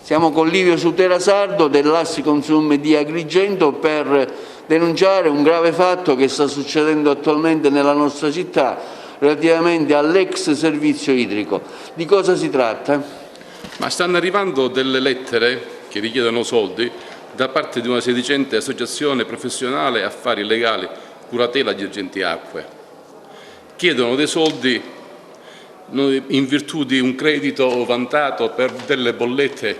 Siamo con Livio Sutera Sardo dell'Assiconsum di Agrigento per denunciare un grave fatto che sta succedendo attualmente nella nostra città relativamente all'ex servizio idrico. Di cosa si tratta? Ma stanno arrivando delle lettere che richiedono soldi da parte di una sedicente associazione professionale affari legali Curatela Girgenti Acque. Chiedono dei soldi in virtù di un credito vantato per delle bollette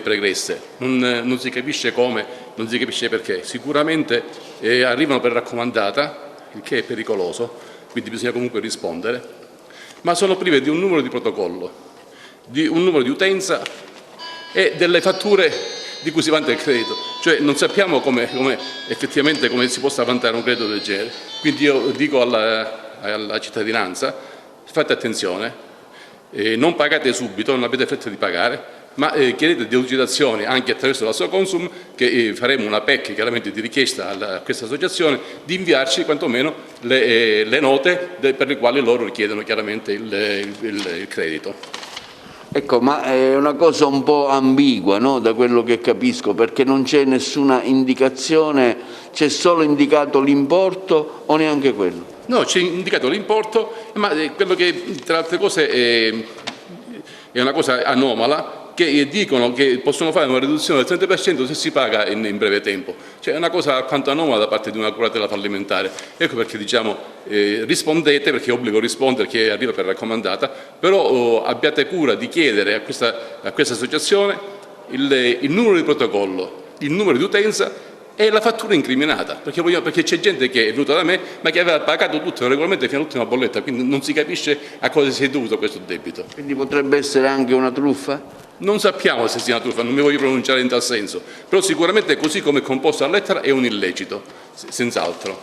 pregresse. Non si capisce come, non si capisce perché. Sicuramente arrivano per raccomandata, il che è pericoloso, quindi bisogna comunque rispondere, ma sono prive di un numero di protocollo, di un numero di utenza e delle fatture di cui si vanta il credito. Cioè non sappiamo effettivamente come si possa vantare un credito del genere. Quindi io dico alla cittadinanza: fate attenzione, non pagate subito, non avete fretta di pagare, ma chiedete delucidazioni anche attraverso la Assiconsum, che faremo una PEC chiaramente di richiesta a questa associazione di inviarci quantomeno le note per le quali loro richiedono chiaramente il credito. Ecco, ma è una cosa un po' ambigua, no? Da quello che capisco, perché non c'è nessuna indicazione, c'è solo indicato l'importo o neanche quello? No, c'è indicato l'importo, ma quello che tra altre cose è una cosa anomala, che dicono che possono fare una riduzione del 30% se si paga in breve tempo. Cioè è una cosa alquanto anomala da parte di una curatela fallimentare. Ecco perché diciamo rispondete, perché è obbligo rispondere, che arriva per raccomandata, però abbiate cura di chiedere a questa associazione il numero di protocollo, il numero di utenza e la fattura incriminata, perché c'è gente che è venuta da me ma che aveva pagato tutto regolarmente fino all'ultima bolletta, quindi non si capisce a cosa si è dovuto questo debito. Quindi potrebbe essere anche una truffa? Non sappiamo se sia una truffa, non mi voglio pronunciare in tal senso, però sicuramente così come è composta la lettera è un illecito, senz'altro.